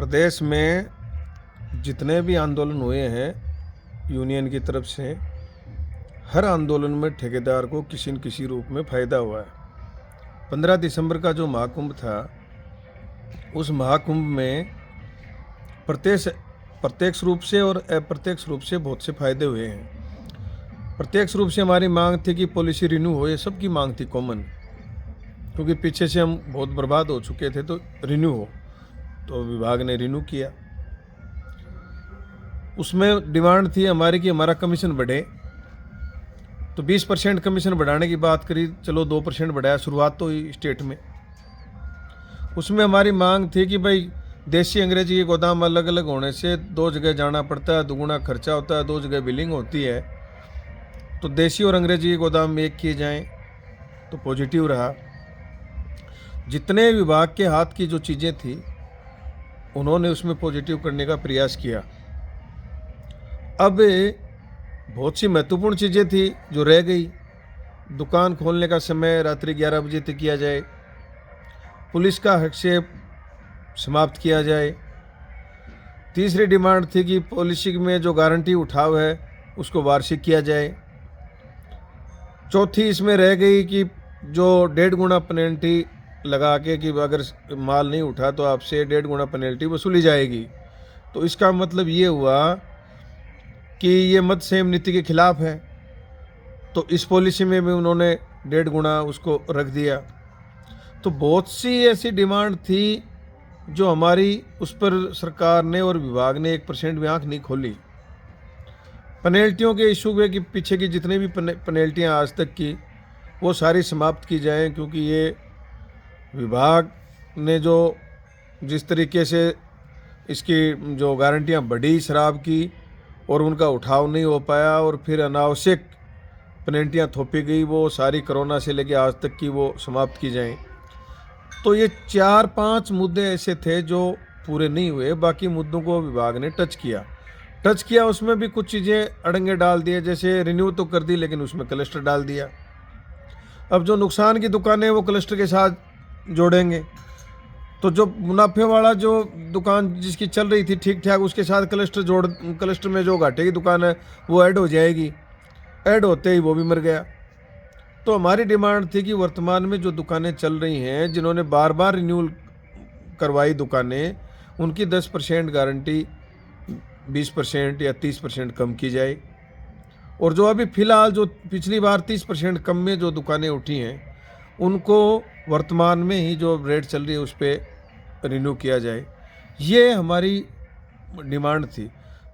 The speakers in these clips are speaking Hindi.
प्रदेश में जितने भी आंदोलन हुए हैं यूनियन की तरफ से, हर आंदोलन में ठेकेदार को किसी न किसी रूप में फ़ायदा हुआ है। 15 दिसंबर का जो महाकुंभ था, उस महाकुंभ में प्रत्यक्ष रूप से और अप्रत्यक्ष रूप से बहुत से फायदे हुए हैं। प्रत्यक्ष रूप से हमारी मांग थी कि पॉलिसी रिन्यू हो, ये सबकी मांग थी कॉमन, क्योंकि पीछे से हम बहुत बर्बाद हो चुके थे, तो रिन्यू हो, तो विभाग ने रिन्यू किया। उसमें डिमांड थी हमारी कि हमारा कमीशन बढ़े, तो 20% कमीशन बढ़ाने की बात करी, चलो 2% बढ़ाया, शुरुआत तो हुई स्टेट में। उसमें हमारी मांग थी कि भाई देसी अंग्रेजी के गोदाम अलग अलग होने से 2 जगह जाना पड़ता है, दुगुना खर्चा होता है, 2 जगह बिलिंग होती है, तो देसी और अंग्रेजी के गोदाम में एक किए जाएं, तो पॉजिटिव रहा। जितने विभाग के हाथ की जो चीज़ें थी उन्होंने उसमें पॉजिटिव करने का प्रयास किया। अब बहुत सी महत्वपूर्ण चीज़ें थी जो रह गई। दुकान खोलने का समय रात्रि 11 बजे तक किया जाए, पुलिस का हस्तक्षेप समाप्त किया जाए। तीसरी डिमांड थी कि पॉलिसी में जो गारंटी उठाव है उसको वार्षिक किया जाए। चौथी इसमें रह गई कि जो 1.5 गुना पेनल्टी लगा के कि अगर माल नहीं उठा तो आपसे 1.5 गुना पेनल्टी वसूली जाएगी। तो इसका मतलब ये हुआ कि ये मद सेम नीति के खिलाफ है, तो इस पॉलिसी में भी उन्होंने 1.5 गुना उसको रख दिया। तो बहुत सी ऐसी डिमांड थी जो हमारी उस पर सरकार ने और विभाग ने 1% भी आंख नहीं खोली। पेनल्टियों के इशू में कि पीछे की जितनी भी पेनल्टियाँ आज तक की, वो सारी समाप्त की जाएं, क्योंकि ये विभाग ने जो जिस तरीके से इसकी जो गारंटियां बढ़ी शराब की और उनका उठाव नहीं हो पाया और फिर अनावश्यक पेनल्टियां थोपी गई, वो सारी कोरोना से लेकर आज तक की वो समाप्त की जाएं। तो ये 4-5 मुद्दे ऐसे थे जो पूरे नहीं हुए। बाकी मुद्दों को विभाग ने टच किया। उसमें भी कुछ चीज़ें अड़ंगे डाल दिए, जैसे रिन्यू तो कर दी लेकिन उसमें क्लस्टर डाल दिया। अब जो नुकसान की दुकानें वो क्लस्टर के साथ जोड़ेंगे, तो जो मुनाफे वाला जो दुकान जिसकी चल रही थी ठीक ठाक, उसके साथ क्लस्टर में जो घाटे की दुकान है वो ऐड हो जाएगी। ऐड होते ही वो भी मर गया। तो हमारी डिमांड थी कि वर्तमान में जो दुकानें चल रही हैं, जिन्होंने बार बार रिन्यूअल करवाई दुकानें, उनकी 10% गारंटी 20% या 30% कम की जाए। और जो अभी फ़िलहाल जो पिछली बार 30% कम में जो दुकानें उठी हैं, उनको वर्तमान में ही जो रेट चल रही है उस पर रिन्यू किया जाए। ये हमारी डिमांड थी।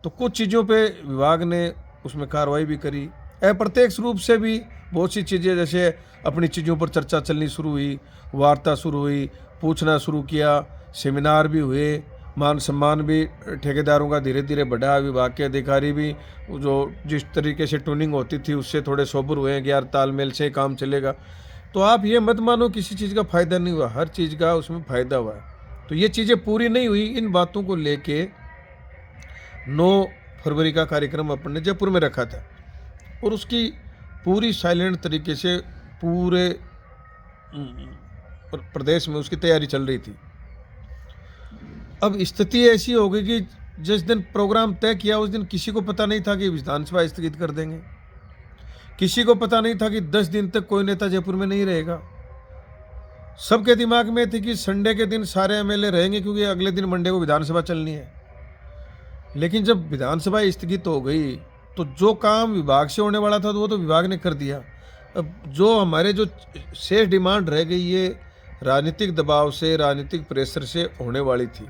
तो कुछ चीज़ों पे विभाग ने उसमें कार्रवाई भी करी। अप्रत्यक्ष रूप से भी बहुत सी चीज़ें, जैसे अपनी चीज़ों पर चर्चा चलनी शुरू हुई, वार्ता शुरू हुई, पूछना शुरू किया, सेमिनार भी हुए, मान सम्मान भी ठेकेदारों का धीरे धीरे बढ़ा। विभाग के अधिकारी भी जो जिस तरीके से ट्यूनिंग होती थी उससे थोड़े सोबर हुए हैं कि यार तालमेल से काम चलेगा। तो आप ये मत मानो किसी चीज़ का फ़ायदा नहीं हुआ, हर चीज़ का उसमें फ़ायदा हुआ है। तो ये चीज़ें पूरी नहीं हुई। इन बातों को लेके 9 फरवरी का कार्यक्रम अपन ने जयपुर में रखा था और उसकी पूरी साइलेंट तरीके से पूरे प्रदेश में उसकी तैयारी चल रही थी। अब स्थिति ऐसी हो गई कि जिस दिन प्रोग्राम तय किया उस दिन किसी को पता नहीं था कि विधानसभा स्थगित कर देंगे। किसी को पता नहीं था कि 10 दिन तक कोई नेता जयपुर में नहीं रहेगा। सबके दिमाग में थी कि संडे के दिन सारे एमएलए रहेंगे, क्योंकि अगले दिन मंडे को विधानसभा चलनी है। लेकिन जब विधानसभा स्थगित हो गई तो जो काम विभाग से होने वाला था वो तो विभाग ने कर दिया। अब जो हमारे जो शेष डिमांड रह गई, ये राजनीतिक दबाव से, राजनीतिक प्रेशर से होने वाली थी।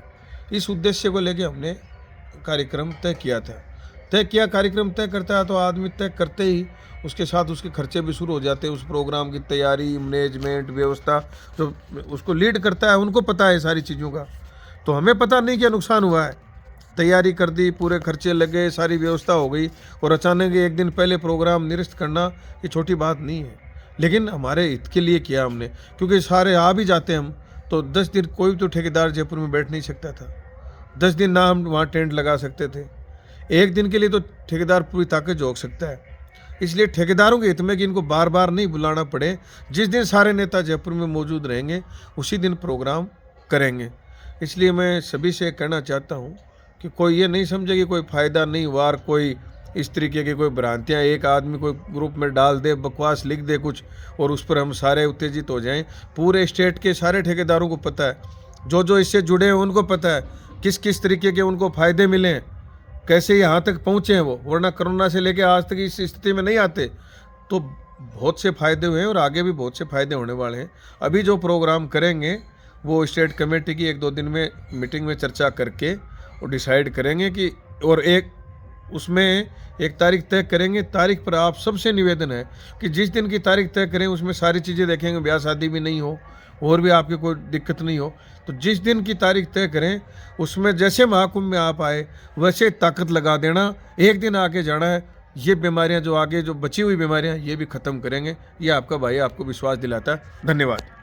इस उद्देश्य को लेकर हमने कार्यक्रम तय किया। कार्यक्रम तय करता है तो आदमी तय करते ही उसके साथ उसके खर्चे भी शुरू हो जाते हैं। उस प्रोग्राम की तैयारी, मैनेजमेंट, व्यवस्था जो उसको लीड करता है उनको पता है सारी चीज़ों का। तो हमें पता नहीं क्या नुकसान हुआ है। तैयारी कर दी, पूरे खर्चे लगे, सारी व्यवस्था हो गई, और अचानक एक दिन पहले प्रोग्राम निरस्त करना ये छोटी बात नहीं है। लेकिन हमारे हित के लिए किया हमने, क्योंकि सारे आ भी जाते हम तो 10 दिन कोई तो ठेकेदार जयपुर में बैठ नहीं सकता था। 10 दिन ना हम वहाँ टेंट लगा सकते थे। एक दिन के लिए तो ठेकेदार पूरी ताकत झोंक सकता है। इसलिए ठेकेदारों के हित में कि इनको बार बार नहीं बुलाना पड़े, जिस दिन सारे नेता जयपुर में मौजूद रहेंगे उसी दिन प्रोग्राम करेंगे। इसलिए मैं सभी से कहना चाहता हूँ कि कोई ये नहीं समझे कि कोई फ़ायदा नहीं हुआ और कोई इस तरीके की कोई भ्रांतियाँ एक आदमी कोई ग्रुप में डाल दे, बकवास लिख दे कुछ, और उस पर हम सारे उत्तेजित हो जाएं। पूरे स्टेट के सारे ठेकेदारों को पता है, जो इससे जुड़े हैं उनको पता है किस किस तरीके के उनको फ़ायदे मिले हैं, कैसे यहाँ तक पहुँचे हैं वो, वरना कोरोना से लेकर आज तक इस स्थिति में नहीं आते। तो बहुत से फ़ायदे हुए हैं और आगे भी बहुत से फ़ायदे होने वाले हैं। अभी जो प्रोग्राम करेंगे वो स्टेट कमेटी की 1-2 दिन में मीटिंग में चर्चा करके और डिसाइड करेंगे कि, और उसमें एक तारीख तय करेंगे। तारीख पर आप सबसे निवेदन है कि जिस दिन की तारीख तय करें उसमें सारी चीज़ें देखेंगे, ब्याह शादी भी नहीं हो और भी आपकी कोई दिक्कत नहीं हो। तो जिस दिन की तारीख तय करें उसमें जैसे महाकुंभ में आप आए वैसे ताकत लगा देना, एक दिन आके जाना है। ये बीमारियां जो आगे जो बची हुई बीमारियां ये भी ख़त्म करेंगे। ये आपका भाई आपको विश्वास दिलाता है। धन्यवाद।